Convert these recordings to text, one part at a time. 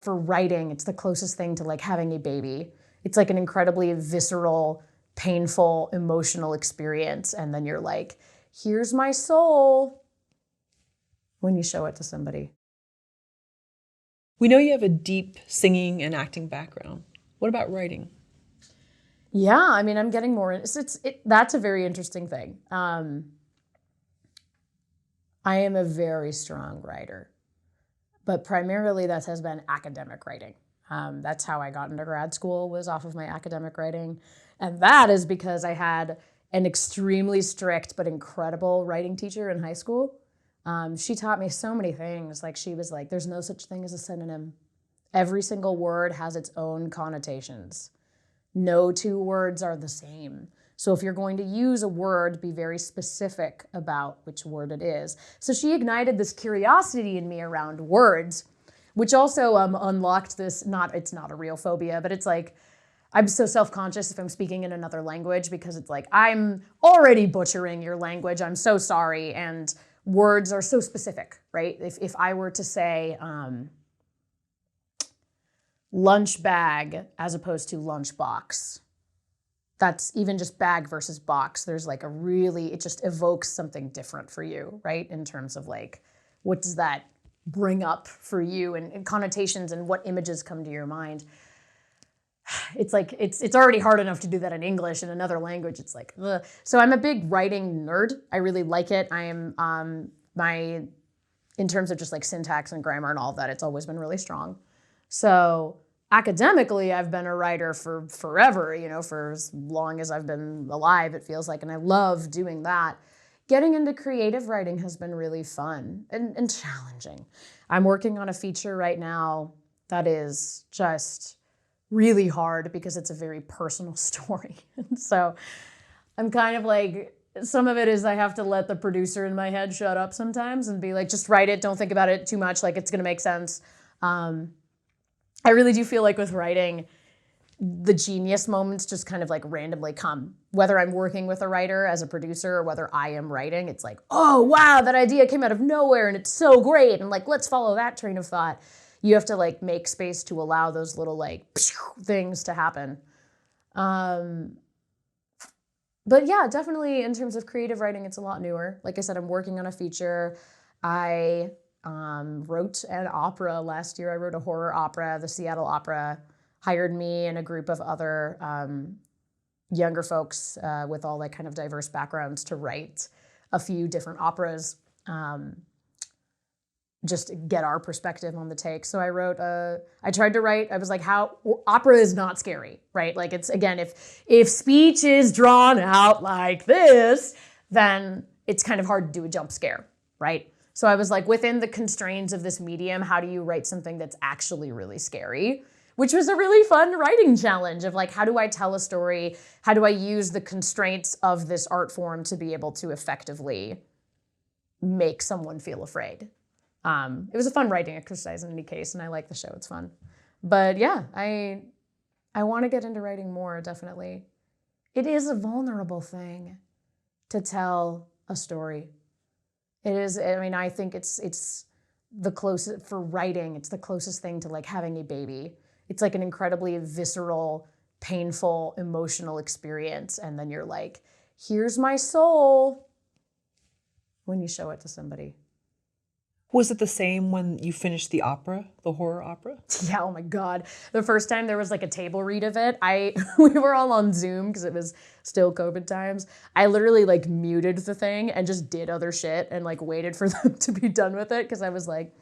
for writing, it's the closest thing to like having a baby. It's like an incredibly visceral, painful, emotional experience. And then you're like, here's my soul when you show it to somebody. We know you have a deep singing and acting background. What about writing? Yeah, I mean, I'm getting more. That's a very interesting thing. I am a very strong writer, but primarily that has been academic writing. That's how I got into grad school, was off of my academic writing. And that is because I had an extremely strict but incredible writing teacher in high school. She taught me so many things. Like, she was like, there's no such thing as a synonym. Every single word has its own connotations. No two words are the same. So if you're going to use a word, be very specific about which word it is. So she ignited this curiosity in me around words, which also unlocked this, it's not a real phobia, but it's like, I'm so self-conscious if I'm speaking in another language, because it's like, I'm already butchering your language, I'm so sorry, and words are so specific, right? If I were to say lunch bag as opposed to lunchbox, that's even just bag versus box. There's like it just evokes something different for you, right? In terms of like, what does that bring up for you, and connotations, and what images come to your mind. It's like, it's already hard enough to do that in English. In another language, it's like, ugh. So I'm a big writing nerd. I really like it. I am, in terms of just like syntax and grammar and all of that, it's always been really strong. So academically, I've been a writer for forever, for as long as I've been alive, it feels like, and I love doing that. Getting into creative writing has been really fun and challenging. I'm working on a feature right now that is just really hard because it's a very personal story. And so I'm kind of like, some of it is I have to let the producer in my head shut up sometimes and be like, just write it, don't think about it too much, like it's gonna make sense. I really do feel like with writing, the genius moments just kind of like randomly come. Whether I'm working with a writer as a producer or whether I am writing, it's like, oh wow, that idea came out of nowhere and it's so great, and like, let's follow that train of thought. You have to like make space to allow those little like things to happen. But yeah, definitely in terms of creative writing, it's a lot newer. Like I said, I'm working on a feature. I wrote an opera last year. I wrote a horror opera. The Seattle Opera hired me and a group of other younger folks with all like kind of diverse backgrounds to write a few different operas, just to get our perspective on the take. So I tried to write, I was like, opera is not scary, right? Like, it's, again, if speech is drawn out like this, then it's kind of hard to do a jump scare, right? So I was like, within the constraints of this medium, how do you write something that's actually really scary? Which was a really fun writing challenge of like, how do I tell a story? How do I use the constraints of this art form to be able to effectively make someone feel afraid? It was a fun writing exercise in any case, and I like the show, it's fun. But yeah, I want to get into writing more, definitely. It is a vulnerable thing to tell a story. It is, I mean, I think it's the closest, for writing, it's the closest thing to like having a baby. It's like an incredibly visceral, painful, emotional experience. And then you're like, here's my soul when you show it to somebody. Was it the same when you finished the opera, the horror opera? Yeah, oh my God. The first time there was like a table read of it, we were all on Zoom because it was still COVID times. I literally like muted the thing and just did other shit and like waited for them to be done with it, because I was like,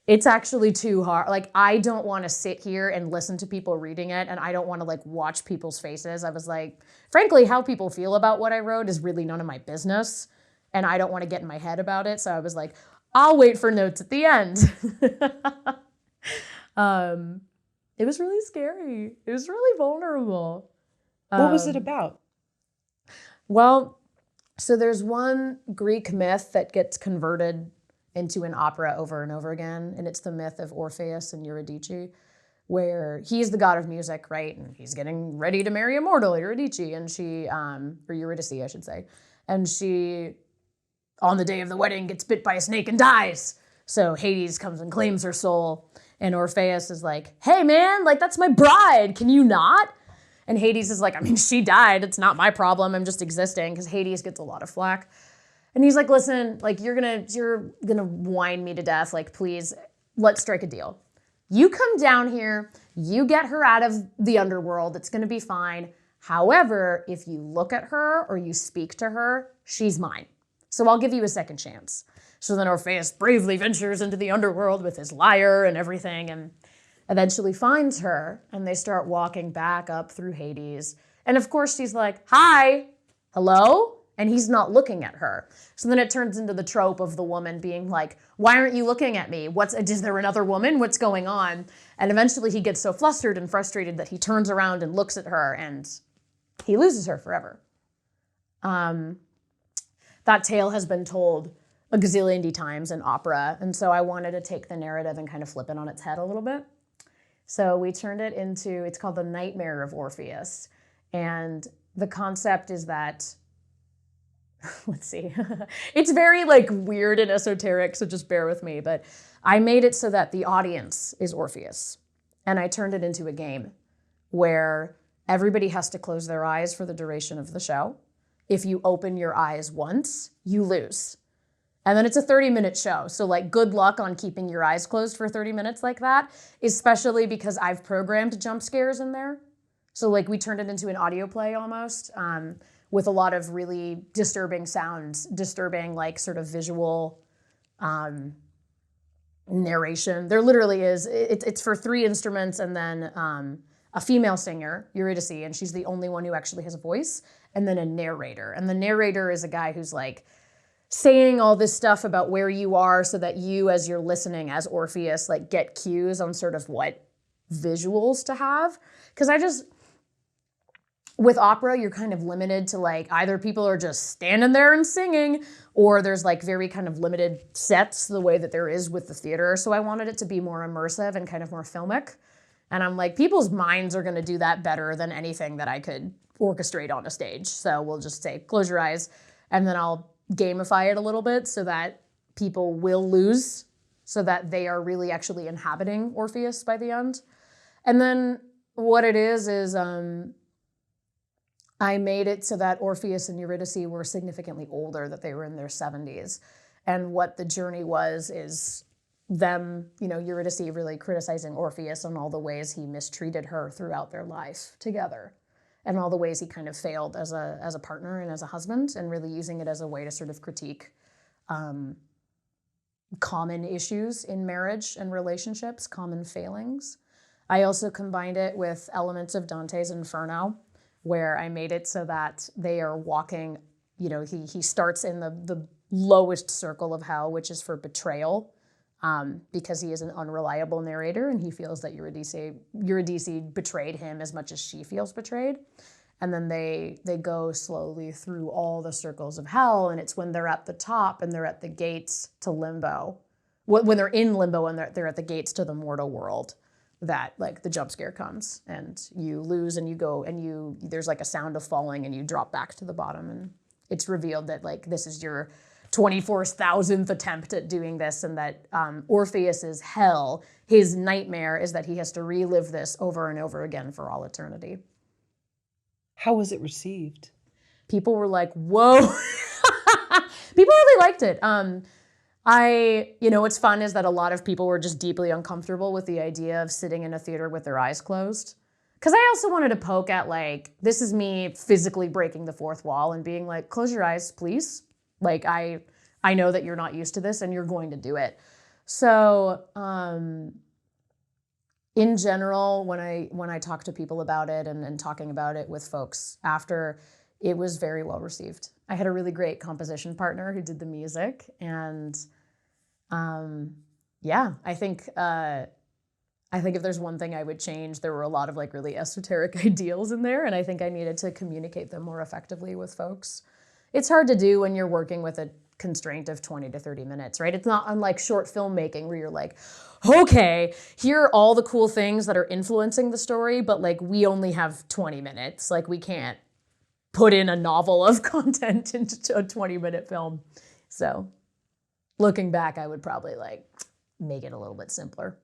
it's actually too hard. Like, I don't want to sit here and listen to people reading it, and I don't want to like watch people's faces. I was like, frankly, how people feel about what I wrote is really none of my business, and I don't want to get in my head about it. So I was like, I'll wait for notes at the end. It was really scary. It was really vulnerable. What was it about? Well, so there's one Greek myth that gets converted into an opera over and over again, and it's the myth of Orpheus and Eurydice, where he's the god of music, right? And he's getting ready to marry a mortal, Eurydice, and she, or Eurydice, I should say, and she, on the day of the wedding, gets bit by a snake and dies. So Hades comes and claims her soul, and Orpheus is like, hey man, like that's my bride, can you not? And Hades is like, I mean, she died, it's not my problem, I'm just existing, because Hades gets a lot of flack. And he's like, listen, like you're gonna whine me to death, like please, let's strike a deal. You come down here, you get her out of the underworld, it's gonna be fine. However, if you look at her or you speak to her, she's mine. So I'll give you a second chance. So then Orpheus bravely ventures into the underworld with his lyre and everything and eventually finds her, and they start walking back up through Hades. And of course she's like, hi, hello? And he's not looking at her. So then it turns into the trope of the woman being like, why aren't you looking at me? Is there another woman? What's going on? And eventually he gets so flustered and frustrated that he turns around and looks at her, and he loses her forever. That tale has been told a gazillion times in opera, and so I wanted to take the narrative and kind of flip it on its head a little bit. So we turned it into, it's called the Nightmare of Orpheus. And the concept is that, let's see, it's very like weird and esoteric, so just bear with me, but I made it so that the audience is Orpheus. And I turned it into a game where everybody has to close their eyes for the duration of the show. If you open your eyes once, you lose. And then it's a 30-minute show. So like good luck on keeping your eyes closed for 30 minutes like that, especially because I've programmed jump scares in there. So like we turned it into an audio play almost with a lot of really disturbing sounds, disturbing like sort of visual narration. There literally is, it's for 3 instruments and then a female singer, Eurydice, and she's the only one who actually has a voice, and then a narrator. And the narrator is a guy who's like saying all this stuff about where you are so that you, as you're listening as Orpheus, like get cues on sort of what visuals to have. Because with opera, you're kind of limited to like either people are just standing there and singing, or there's like very kind of limited sets the way that there is with the theater. So I wanted it to be more immersive and kind of more filmic. And I'm like, people's minds are going to do that better than anything that I could orchestrate on a stage. So we'll just say, close your eyes, and then I'll gamify it a little bit so that people will lose, so that they are really actually inhabiting Orpheus by the end. And then what it is I made it so that Orpheus and Eurydice were significantly older, that they were in their 70s. And what the journey was is them, Eurydice really criticizing Orpheus on all the ways he mistreated her throughout their life together, and all the ways he kind of failed as a partner and as a husband, and really using it as a way to sort of critique common issues in marriage and relationships, common failings. I also combined it with elements of Dantes Inferno, where I made it so that they are walking, he starts in the lowest circle of hell, which is for betrayal, because he is an unreliable narrator and he feels that Eurydice betrayed him as much as she feels betrayed. And then they go slowly through all the circles of hell, and it's when they're at the top and they're at the gates to limbo, when they're in limbo and they're at the gates to the mortal world, that like the jump scare comes and you lose and you go and there's like a sound of falling and you drop back to the bottom, and it's revealed that like this is your 24,000th attempt at doing this, and that Orpheus's hell, his nightmare, is that he has to relive this over and over again for all eternity. How was it received? People were like, whoa. People really liked it. What's fun is that a lot of people were just deeply uncomfortable with the idea of sitting in a theater with their eyes closed. Because I also wanted to poke at like, this is me physically breaking the fourth wall and being like, close your eyes, please. Like, I know that you're not used to this and you're going to do it. So in general, when I talk to people about it and talking about it with folks after, it was very well received. I had a really great composition partner who did the music, and I think if there's one thing I would change, there were a lot of like really esoteric ideals in there, and I think I needed to communicate them more effectively with folks. It's hard to do when you're working with a constraint of 20 to 30 minutes, right? It's not unlike short filmmaking where you're like, okay, here are all the cool things that are influencing the story, but like we only have 20 minutes. Like we can't put in a novel of content into a 20-minute film. So looking back, I would probably like make it a little bit simpler.